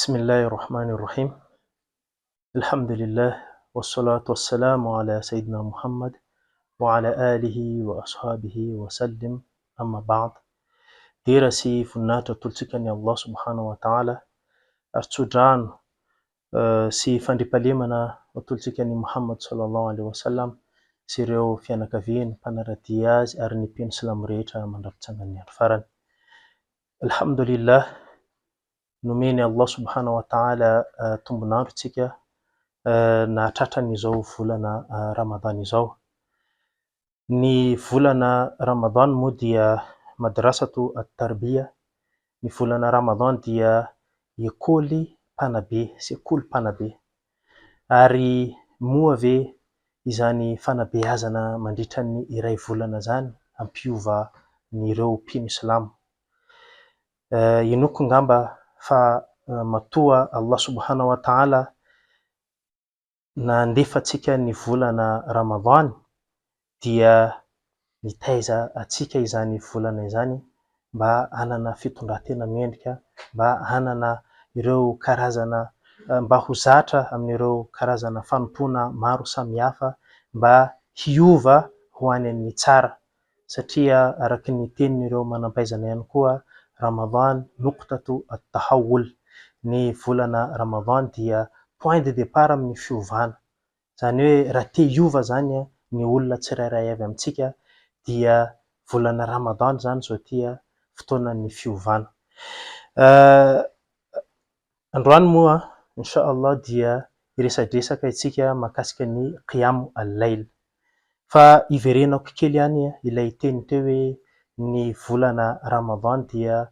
Bismillahirrahmanirrahim. Alhamdulillah, wassalatu wassalamu ala Sayyidina Muhammad wa ala alihi wa ashabihi wa sallim, amma ba'd. Dira sy voninahitra atolotsika ny Allah subhanahu wa ta'ala, ary tsodrano sy fandriampahalemana atolotsika ny Muhammad sallallahu alaihi wasallam sy ireo fianakaviany, mpanaradia azy ary ny mpino silamo rehetra mandrafitsangany andro farany. Alhamdulillah, nomeny Allah subhanahu wa ta'ala tombonandro tsika nahatratran'izao volana Ramadan izao. Ny volana Ramadan moa dia madrasatu at-tarbiya. Ny volana Ramadan dia ekôly mpanabe, sekoly mpanabe. Ary moa ve izany fanabeazana mandritra ny iray volana zany ampiova n'ireo mpino Islamo. Inoko ngamba fa matoa Allah subhanahu wa ta'ala nandefatsika ny volana Ramadan dia nitaiza atsika izany volana izany mba hanana fitondratena mendrika, mba hanana ireo karazana, mba ho zatra amin'ireo karazana fanontona maro samihafa, mba hiova ho any amin'ny tsara. Satria araky ny tenin'ireo manam-pahaizana ihany koa, Ramadan nuqtatu at-tahawul. Ny volana Ramadan dia point de départ amin'ny fiovana. Zany hoe raha te hiova zany ny olona tsirairay avy amintsika dia volana Ramadan zany zao tia fotoanan'ny fiovana. Androany moa inshallah dia iresadresaka itsika mahakasika ny qiyam al-layl. Fa iverenako kely ihany ilay teny teo hoe ny volana Ramadan dia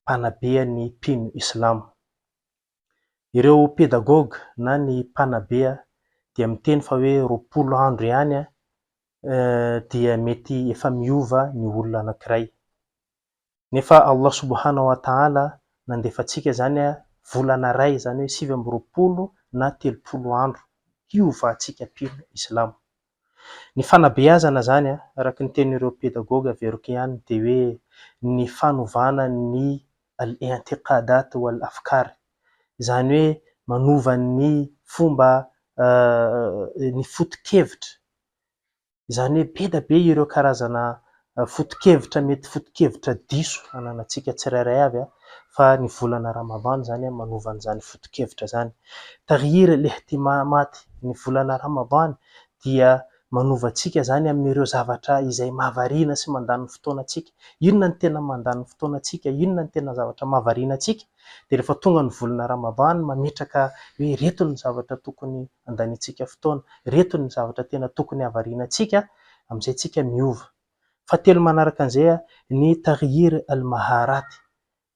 mpanabean'ny mpino Islamo. Ireo pedagogue na ny mpanabe dia miteny fa hoe 20 andro ihany dia mety efa miova ny olona anankiray. Nefa Allah subhanahu wa ta'ala nandefatsika zany volana ray, zany hoe 20 na 30 andro hiovatsika mpino Islamo. Ny fanabeazana zany araky ny tenin'ireo pedagogue averiko ihany dia hoe ny fanovana ny al-i'tiqadat wal-afkar, zany hoe manova ny fomba ny foto-kevitra. Zany hoe be da be ireo karazana foto-kevitra, mety foto-kevitra diso ananantsika tsirairay avy, fa ny volana Ramadan zany manova an'izany foto-kevitra zany. Taghir al-ihtimamat, ny volana Ramadan dia manova antsika zany amin'ireo zavatra izay mahavariana sy mandany fotoana antsika. Inona ny tena mandany fotoana antsika, inona ny tena zavatra mahavariana antsika, dia rehefa tonga ny volana Ramadan mametraka hoe reto ny zavatra tokony andaniantsika fotoana, reto ny zavatra tena tokony havariana antsika, amin'izay tsika miova. Fahatelo manaraka an'izay ny taghir al-maharat,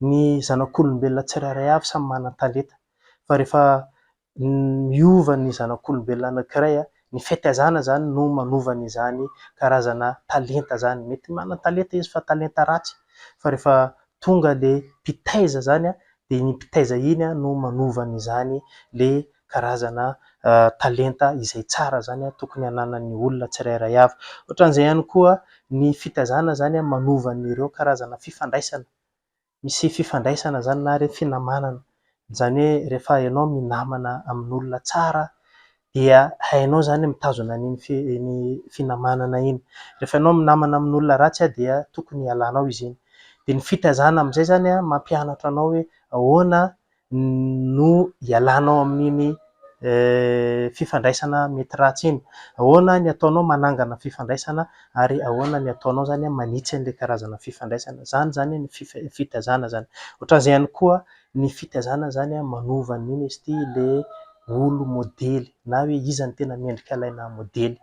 ny zanak'olombelona tsirairay avy samy manan-talenta, fa rehefa miova ny zanak'olombelona anankiray, ny fitaizana zany no manova an'izany karazana talenta zany. Mety manan-talenta izy fa talenta ratsy, fa rehefa tonga le mpitaiza zany dia ny mpitaiza iny no manova an'izany le karazana talenta izay tsara zany tokony hananan'ny olona tsirairay avy. Ohatran'izay ihany koa ny fitaizana zany manova an'ireo karazana fifandraisana. Misy fifandraisana zany na finamanana, zany hoe rehefa ianao minamana amin'olona tsara dia hainao zany mitazona an'iny finamanana iny. Rehefa ianao minamana amin'olona ratsy dia tokony ialanao izy iny. Dia ny fitaizana amin'izay zany mampianatra anao hoe ahoana no ialanao amin'iny fifandraisana mety ratsy iny, ahoana ny ataonao manangana fifandraisana, ary ahoana ny ataonao zany manitsy an'ilay karazana fifandraisana. Zany zany ny fitaizana zany. Ohatran'izay ihany koa ny fitaizana zany manova an'ino izy ity, le olo modely, na hoe iza ny tena mendrika alaina modely.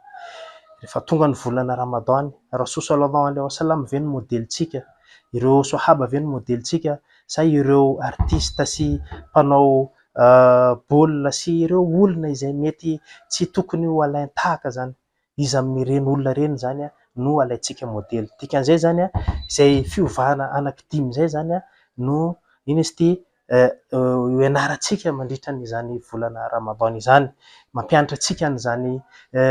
Rehefa tonga ny volana Ramadan, Rasul sallallahu alaihi wasallam ve ny modelitsika, ireo sahaba ve ny modelitsika, sa ireo artista sy mpanao baolina sy ireo olona izay mety tsy tokony ho alain-tahaka zany. Iza amin'ireny olona reny zany no alaitsika modely. Dikan'izay zany izay fiovana anaky 5 izay zany no ino izy ity ianarantsika mandritra n'izany volana Ramadan izany, mampianatra antsika n'izany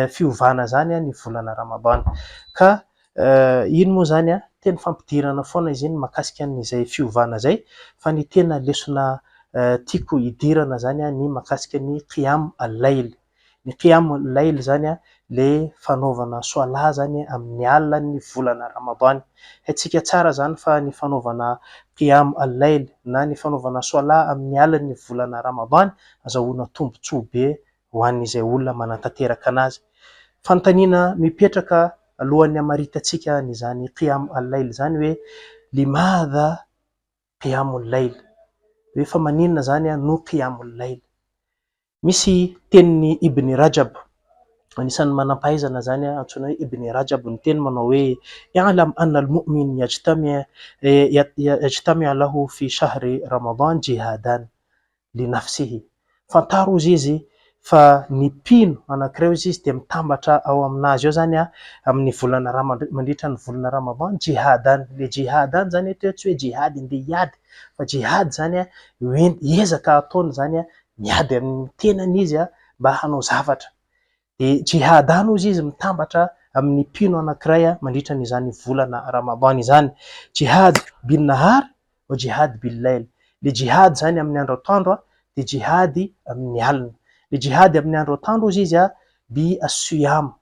fiovana zany ny volana Ramadan. Ka ino moa zany teny fampidirana foana izy iny mahakasika an'izay fiovana zay, fa ny tena lesona tiako hidirana zany ny mahakasika ny qiyam al-layl. Ny qiyam al-layl zany le fanaovana soala zany amin'ny alalan'ny volana Ramadan. Haintsika tsara zany fa ny fanaovana qiyam al-layl na ny fanaovana soala amin'ny alalan'ny volana Ramadan azahoana tombontsoa be ho an'izay olona manantanteraka anazy. Fanontaniana mipetraka alohan'ny hamaritantsika an'izany qiyam al-layl zany hoe limadha qiyam al-layl, hoe fa maninona zany no qiyam al-layl. Misy tenin'ny Ibn Rajab, anisan'ny manam-pahaizana zany antsoina hoe Ibn Rajab, ny teny manao hoe i'lam anna al-mu'min yajtami lahu fi shahri Ramadan jihadan li nafsihi. Fantaro izy izy fa ny mpino anankiray izy dia mitambatra ao aminazy ao zany amin'ny volana mandritra ny volana Ramadan jihadan. Le jihadan zany tsy hoe jihad ndeha hiady fa jihad zany hiezaka ataony zany miady amin'ny tenany izy mba hanao zavatra. De jihadan izy izy mitambatra amin'ny mpino anankiray mandritra n'izany volana Ramadan izany. Jihad bin nahar wa jihad bil layl. Le jihad zany amin'ny andro atoandro de jihady amin'ny alina. Le jihady amin'ny andro atoandro izy izy bi as-siyam.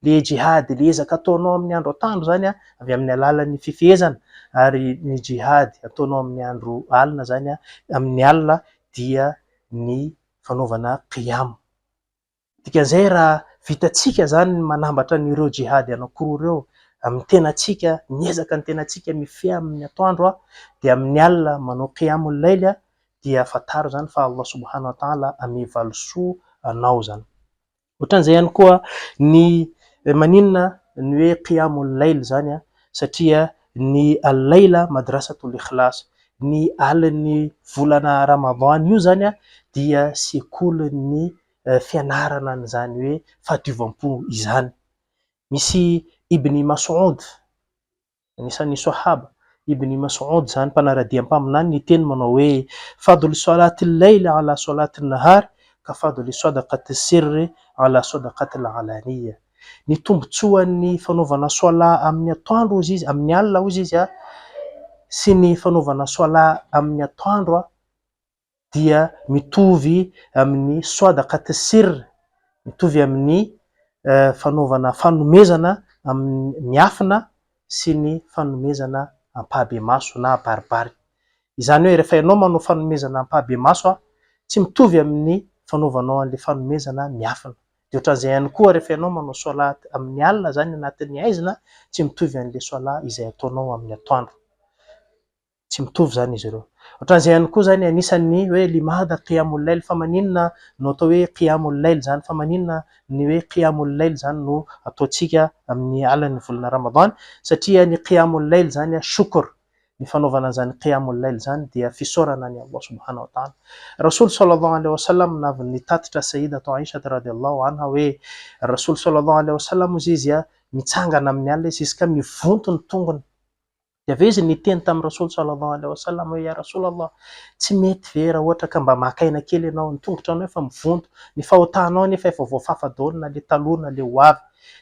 Le jihady le ezaka ataonao amin'ny andro atoandro zany avy amin'ny alalan'ny fifehezana, ary ny jihady ataonao amin'ny andro alina zany amin'ny alina dia ny fanaovana qiyam. Dikan'izay raha vitatsika zany ny manambatra an'ireo jihady anankiroa ireo amin'ny tenantsika, miezaka ny tenantsika mifehy amin'ny atoandro dia amin'ny alina manao qiyam al-layl dia fantaro zany fa Allah subhanahu wa ta'ala ame valosoa anao zany. Ohatran'izay ihany koa ny maninona ny hoe qiyam al-layl zany satria ny al-layla madrasatul ikhlas, ny alin'ny volana Ramadan io zany dia sekolin'ny fianarana an'izany hoe fahadiovampo izany. Misy Ibn Mas'ud, anisan'ny sahaba, Ibn Mas'ud zany mpanaradiam-paminany, ny teny manao hoe fadlu salati al-layl ala salati an-nahar ka fadli sadaqati sirri ala sadaqati al-alaniya. Ny tombotsoan'ny fanaovana soala amin'ny atoandro izy izy, amin'ny alina izy izy sy ny fanaovana soala amin'ny atoandro dia mitovy amin'ny sadaqati sirri, mitovy amin'ny fanaovana fanomezana amin'ny miafina sy ny fanomezana ampahabemaso na baribary. Izany hoe rehefa ianao manao fanomezana ampahabemaso tsy mitovy amin'ny fanaovanao an'le fanomezana miafina. De ohatran'izay ihany koa rehefa ianao manao soala amin'ny alina zany anatin'ny aizina tsy mitovy an'le soala izay ataonao amin'ny atoandro, tsy mitovy zany izy ireo. Ohatran'izay ihany koa zany anisan'ny hoe limadha qiyam al-layl, fa maninona no atao hoe qiyam al-layl zany, fa maninona ny hoe qiyam al-layl zany no ataontsika amin'ny alan'ny volana Ramadan, satria ny qiyam al-layl zany shukr. Ny fanaovana an'izany qiyam al-layl zany dia fisaorana any Allah subhanahu wa ta'ala. Rasul sallallahu alaihi wasallam navy nitatitra Sayyidatu Aisha radhiyallahu anha hoe Rasul sallallahu alaihi wasallam izy izy mitsangana amin'ny alina izy ka mivonto ny tongony. De avy eo izy niteny tamin'ny Rasul sallallahu alaihi wasallam hoe ya Rasulallah, tsy mety ve raha ohatra ka mba maka-aina kely ianao, ny tongotranao efa mivonto, ny fahotanao nefa efa voafafa daholo na le taloha na le hoavy.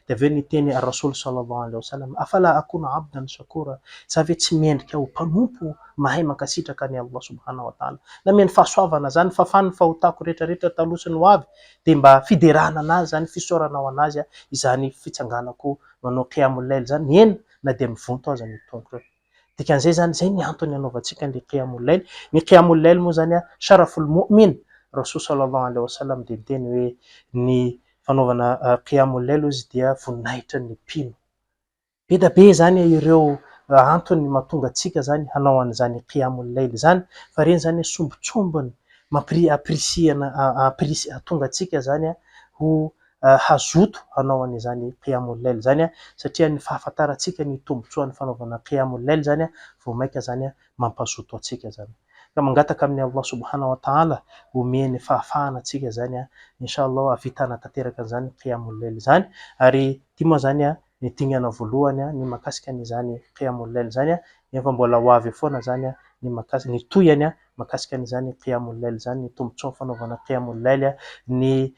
De avy eo niteny Rasul sallallahu alaihi wasallam afala akuna abdan shakura, za ve tsy mendrika ho mpanompo mahay mankasitraka any Allah subhanahu wa ta'ala. Nameny fahasoavana zany fa fany fahotako rehetrarehetra taloha sy ny hoavy de mba fiderana anazy zany, fisaoranao anazy izany fitsanganako manao qiyam al-layl zany, eny na de mivonto aza ny tongotro. Dikan'izay zany, zay ny antony anaovantsika an'le qiyam al-layl. Ny qiyam al-layl moa zany sharaful mu'min. Rasul sallallahu alaihi wasallam de teny hoe ny fanaovana qiyam al-layl izy dia voninahitry ny mpino. Be da be zany ireo antony mahatonga antsika zany hanao an'izany qiyam al-layl zany, fa reny zany sombintsombiny ahatonga antsika zany ho hazoto hanao an'izany qiyam al-layl zany satria ny fahafantarantsika ny tombotsoan'ny fanaovana qiyam al-layl zany vao maika zany mampazoto antsika zany. Ka mangataka amin'ny Allah subhanahu wa ta'ala omeny fahafahana antsika zany inshallah havitana tanteraka an'izany qiyam al-layl zany. Ary ty moa zany ny dingana voalohany ny mahakasika an'izany qiyam al-layl zany, nefa mbola ho avy foana zany ny mahakasika ny tohany mahakasika an'izany qiyam al-layl zany, ny tombotsoan'ny fanaovana qiyam al-layl, ny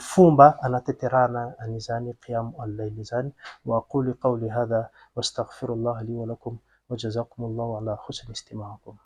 fomba anatanterahana an'izany qiyam al-layl zany. Wa aqulu qawli hadha wastaghfirullah li wa lakum wa jazakumullahu ala husni istima'akum.